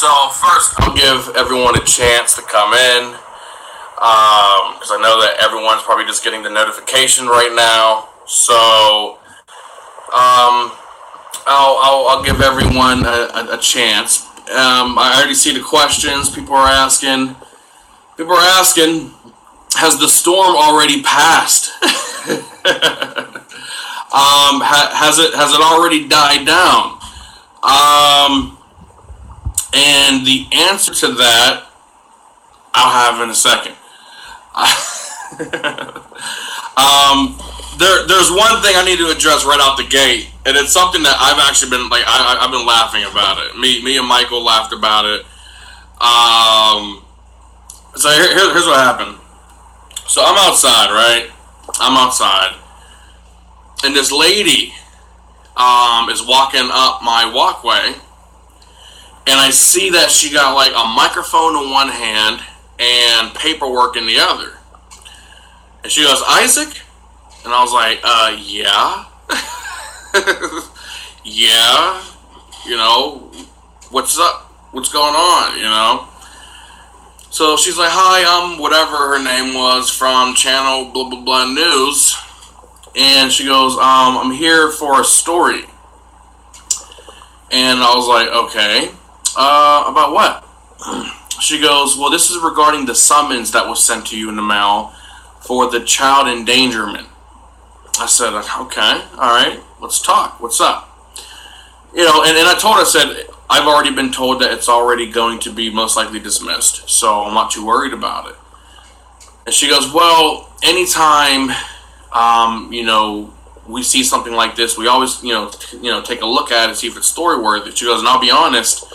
So first, I'll give everyone a chance to come in, because I know that everyone's probably just getting the notification right now. So I'll give everyone a chance. I already see the questions people are asking. Has the storm already passed? Has it already died down? And the answer to that, I'll have in a second. There's one thing I need to address right out the gate, and it's something that I've actually been I've been laughing about it. Me and Michael laughed about it. So here's what happened. So I'm outside, right? And this lady is walking up my walkway, and I see that she got like a microphone in one hand and paperwork in the other. And she goes, "Isaac?" And I was like, yeah. Yeah, what's up? What's going on, So she's like, "Hi, I'm whatever her name was from channel blah, blah, blah news." And she goes, "I'm here for a story." And I was like, "Okay, about what?" She goes, "Well, this is regarding the summons that was sent to you in the mail for the child endangerment." I said, "Okay, all right, let's talk. What's up?" And I told her, I said, "I've already been told that it's already going to be most likely dismissed, so I'm not too worried about it." And she goes, "Well, anytime, we see something like this, we always, take a look at it, see if it's story worthy." She goes, "And I'll be honest,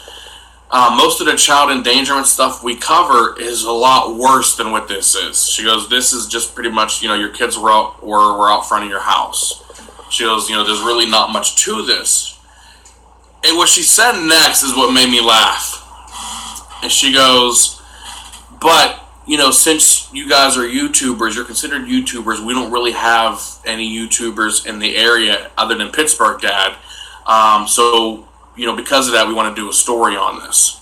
most of the child endangerment stuff we cover is a lot worse than what this is." She goes, "This is just pretty much, your kids were out front of your house." She goes, "There's really not much to this." And what she said next is what made me laugh. And she goes, "But, since you guys are YouTubers, you're considered YouTubers, we don't really have any YouTubers in the area other than Pittsburgh, Dad. So, because of that, we want to do a story on this."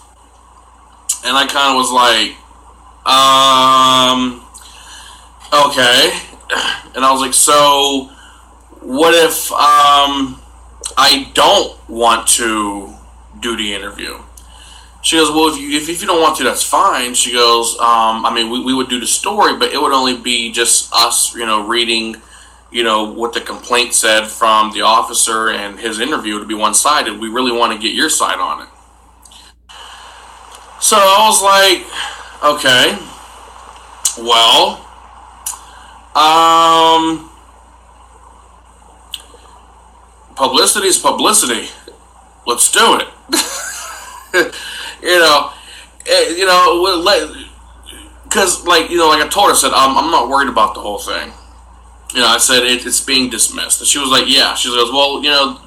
And I kind of was like, okay. And I was like, "So, what if, I don't want to do the interview?" She goes, "Well, if you don't want to, that's fine." She goes, we would do the story, but it would only be just us, reading, what the complaint said from the officer and his interview to be one-sided. We really want to get your side on it." So I was like, okay, well, publicity is publicity. Let's do it. Because like I told her, I said, I'm not worried about the whole thing. I said it's being dismissed. And she was like, "Yeah." She goes, "Well,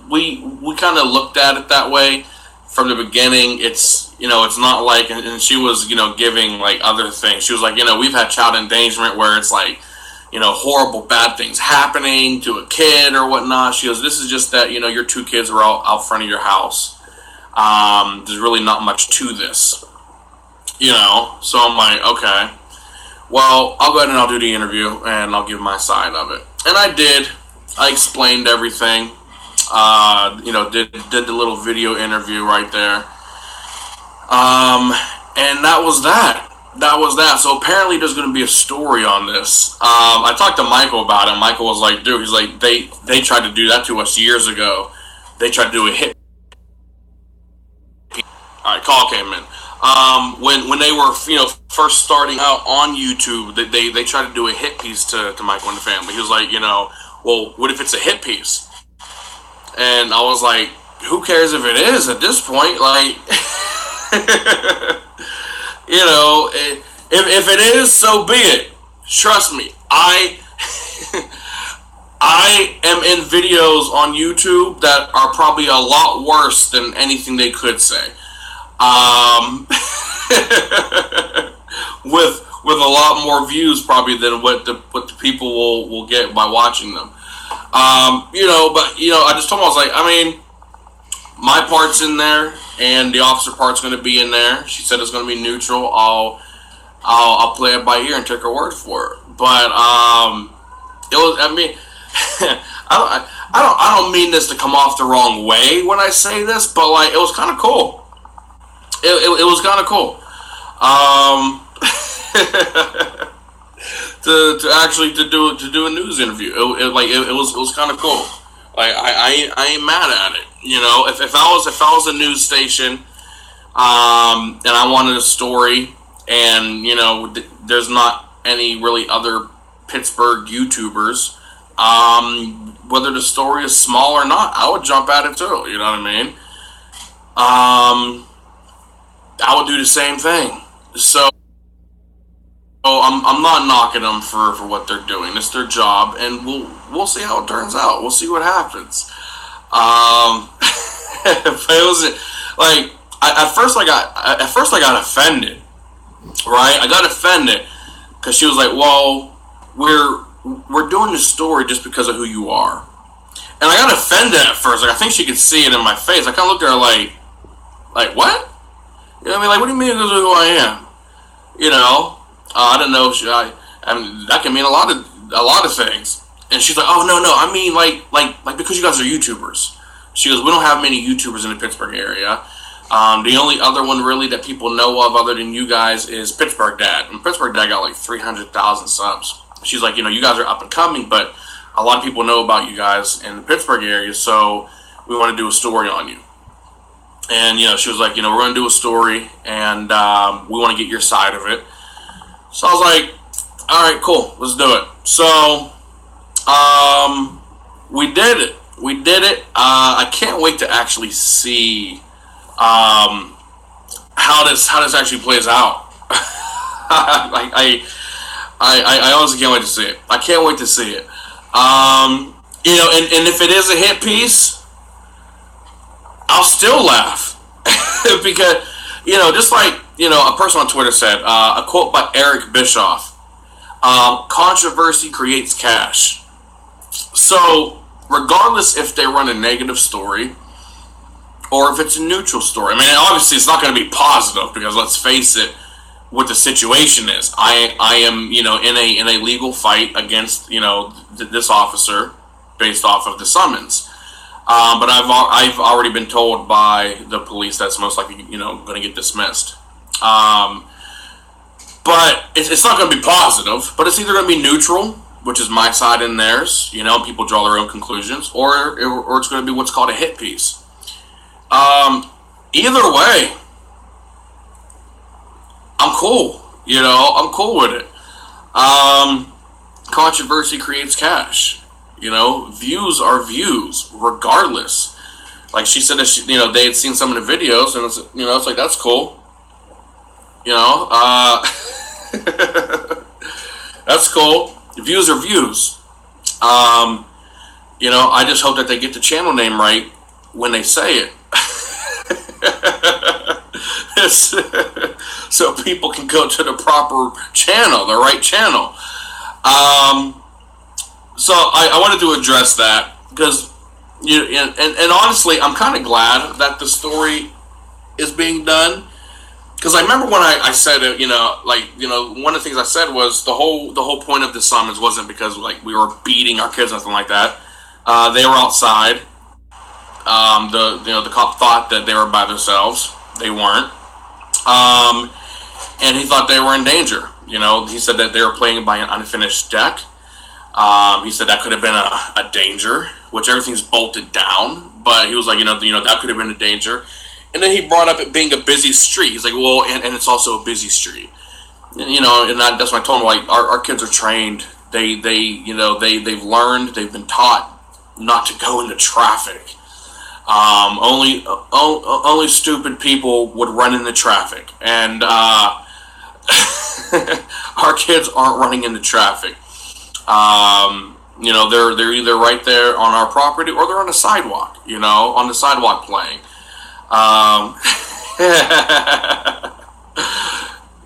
we kind of looked at it that way from the beginning. It's it's not like," and she was giving like other things. She was like, "We've had child endangerment where it's like horrible bad things happening to a kid or whatnot." She goes, "This is just that your two kids were out front of your house. There's really not much to this." So I'm like, okay, well, I'll go ahead and I'll do the interview and I'll give my side of it. And I did. I explained everything. Did the little video interview right there. And that was that. So apparently there's going to be a story on this. I talked to Michael about it. Michael was like, "Dude," he's like, they tried to do that to us years ago. They tried to do a hit. All right, call came in. When they were first starting out on YouTube, they tried to do a hit piece to Michael and the family. He was like, "Well, what if it's a hit piece?" And I was like, "Who cares if it is at this point? Like, if it is, so be it. Trust me, I am in videos on YouTube that are probably a lot worse than anything they could say. With a lot more views probably than what the people will get by watching them. But I just told him, I was like, my part's in there, and the officer part's going to be in there. She said it's going to be neutral. I'll play it by ear and take her word for it. But it was. I mean, I don't mean this to come off the wrong way when I say this, but like it was kind of cool. It was kind of cool. To actually to do a news interview, it was kind of cool. Like I ain't mad at it. You know, if I was a news station, and I wanted a story, and you know, there's not any really other Pittsburgh YouTubers, whether the story is small or not, I would jump at it too. You know what I mean? I would do the same thing. So I'm not knocking them for what they're doing. It's their job, and we'll see how it turns out. We'll see what happens. But it was like at first I got offended, right? I got offended because she was like, "Well, we're doing this story just because of who you are," and I got offended at first. Like I think she could see it in my face. I kind of looked at her like what? You know what I mean? Like, what do you mean because of who I am? You know. I didn't know. I mean, that can mean a lot of things. And she's like, "Oh no, I mean like because you guys are YouTubers." She goes, "We don't have many YouTubers in the Pittsburgh area. The only other one really that people know of other than you guys is Pittsburgh Dad. And Pittsburgh Dad got like 300,000 subs." She's like, "You know, you guys are up and coming, but a lot of people know about you guys in the Pittsburgh area, so we want to do a story on you." And you know, she was like, "You know, we're going to do a story, and we want to get your side of it." So I was like, "All right, cool, let's do it." So, we did it. I can't wait to actually see how this actually plays out. I honestly can't wait to see it. I can't wait to see it. You know, and if it is a hit piece, I'll still laugh because you know, just like you know, a person on Twitter said, a quote by Eric Bischoff: "Controversy creates cash." So, regardless if they run a negative story or if it's a neutral story, I mean, obviously it's not going to be positive because let's face it, what the situation is. I am, you know, in a legal fight against, you know, this officer based off of the summons. But I've already been told by the police that's most likely, you know, going to get dismissed. But it's not going to be positive, but it's either going to be neutral, which is my side and theirs, you know, people draw their own conclusions, or it's going to be what's called a hit piece. Either way, I'm cool, you know, I'm cool with it. Controversy creates cash, you know, views are views, regardless. Like she said that you know, they had seen some of the videos, and it's, you know, it's like, that's cool, you know, that's cool. Views are views. You know, I just hope that they get the channel name right when they say it. So people can go to the proper channel, the right channel. So I wanted to address that because and honestly, I'm kind of glad that the story is being done. Because I remember when I said it, you know, like, you know, one of the things I said was the whole point of the summons wasn't because like we were beating our kids or something like that. They were outside. The cop thought that they were by themselves. They weren't. And he thought they were in danger. You know, he said that they were playing by an unfinished deck. He said that could have been a danger, which everything's bolted down. But he was like, you know, that could have been a danger. And then he brought up it being a busy street. He's like, well, and it's also a busy street. And, you know, and that's when I told him, like, our kids are trained. They've learned, they've been taught not to go into traffic. Only stupid people would run into traffic. And our kids aren't running into traffic. You know, they're either right there on our property or they're on the sidewalk, you know, on the sidewalk playing.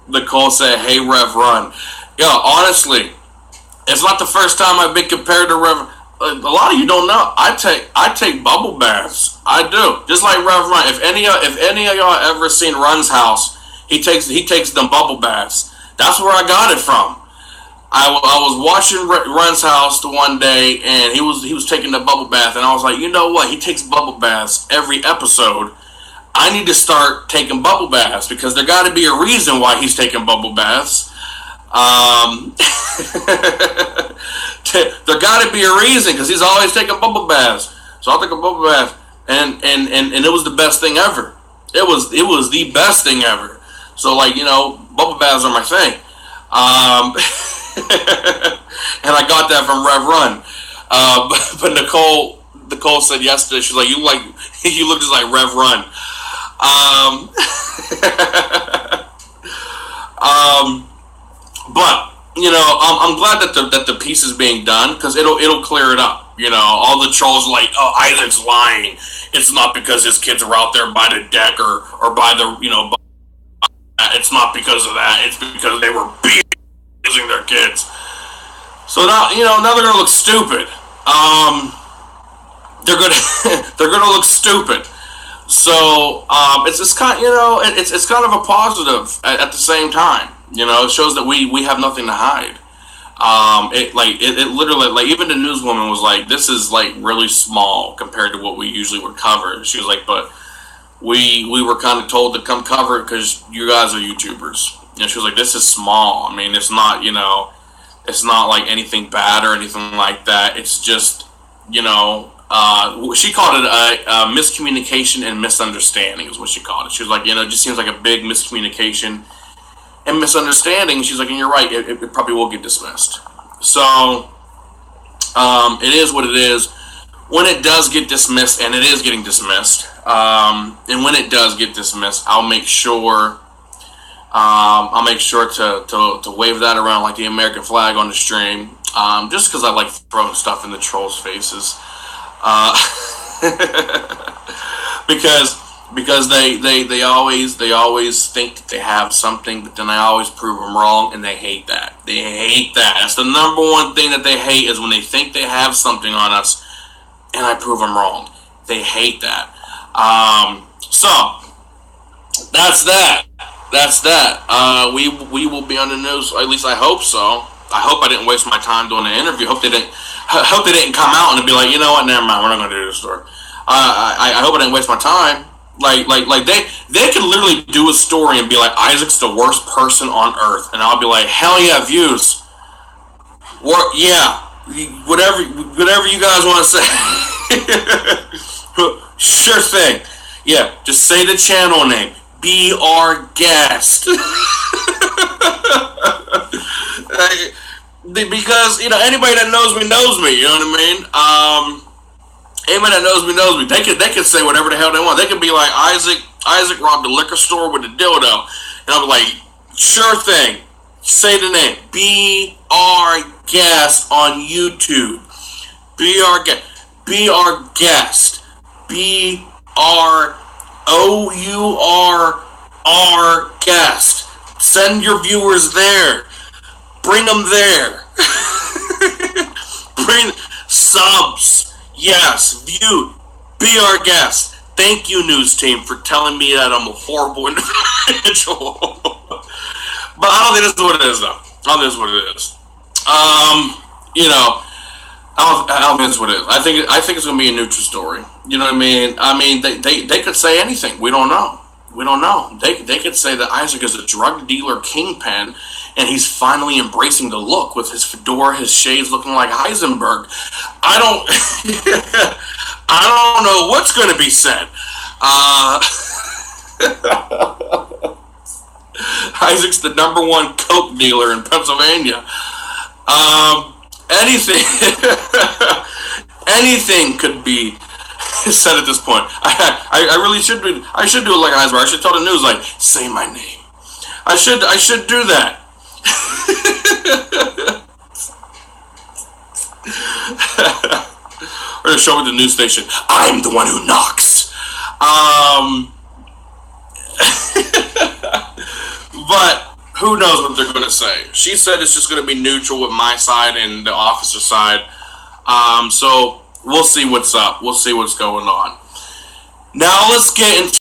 Nicole said, "Hey Rev, run." Yo, honestly, it's not the first time I've been compared to Rev. a lot of you don't know. I take bubble baths. I do. Just like Rev Run. If any of y'all ever seen Run's house, he takes them bubble baths. That's where I got it from. I was watching Run's house the one day, and he was taking the bubble bath, and I was like, you know what? He takes bubble baths every episode. I need to start taking bubble baths because there got to be a reason why he's taking bubble baths. There got to be a reason because he's always taking bubble baths. So I'll take a bubble bath, and it was the best thing ever. It was the best thing ever. So like bubble baths are my thing. And I got that from Rev Run. But Nicole said yesterday, she's like, you look just like Rev Run. But I'm glad that the piece is being done because it'll clear it up. All the trolls are like, oh, Isaac's lying. It's not because his kids are out there by the deck or by the it's not because of that. It's because they were abusing their kids. So now now they're gonna look stupid. They're gonna look stupid. So it's kind it's kind of a positive at the same time. It shows that we have nothing to hide. It literally, like, even the newswoman was like, this is like really small compared to what we usually would cover. She was like, but we were kind of told to come cover it because you guys are YouTubers. She was like, this is small. I mean, it's not it's not like anything bad or anything like that. It's just she called it a miscommunication and misunderstanding is what she called it. She was like, it just seems like a big miscommunication and misunderstanding. She's like, and you're right, it probably will get dismissed. So it is what it is. When it does get dismissed, and it is getting dismissed, and when it does get dismissed, I'll make sure to wave that around like the American flag on the stream, just because I like throwing stuff in the trolls' faces, because they always think that they have something, but then I always prove them wrong, and they hate that. They hate that. That's the number one thing that they hate, is when they think they have something on us, and I prove them wrong. They hate that. So that's that. That's that. We will be on the news. At least I hope so. I hope I didn't waste my time doing the interview. Hope they didn't come out and be like, you know what? Never mind. We're not gonna do this story. I hope I didn't waste my time. Like they could literally do a story and be like, Isaac's the worst person on earth, and I'll be like, hell yeah, views. Whatever you guys want to say. Sure thing. Yeah, just say the channel name. Be our guest. Because anybody that knows me knows me. You know what I mean? Anybody that knows me. They could say whatever the hell they want. They could be like, Isaac robbed a liquor store with a dildo, and I'll be like, sure thing. Say the name. Be our guest on YouTube. Be our guest. Be our guest. Be our our guest. Send your viewers there. Bring them there. Bring subs. Yes, view. Be our guest. Thank you, news team, for telling me that I'm a horrible individual. But I don't think this is what it is, though. I don't think this is what it is. I don't think it's what it is. I think it's gonna be a neutral story. You know what I mean? I mean, they could say anything. We don't know. They could say that Isaac is a drug dealer kingpin, and he's finally embracing the look with his fedora, his shades, looking like Heisenberg. I don't know what's gonna be said. Isaac's the #1 coke dealer in Pennsylvania. Anything could be said at this point. I really should do. I should do it like Heisenberg. I should tell the news, like, say my name. I should do that. Or to show at the news station, I'm the one who knocks. But who knows what they're going to say? She said it's just going to be neutral with my side and the officer side. So we'll see what's up. We'll see what's going on. Now let's get into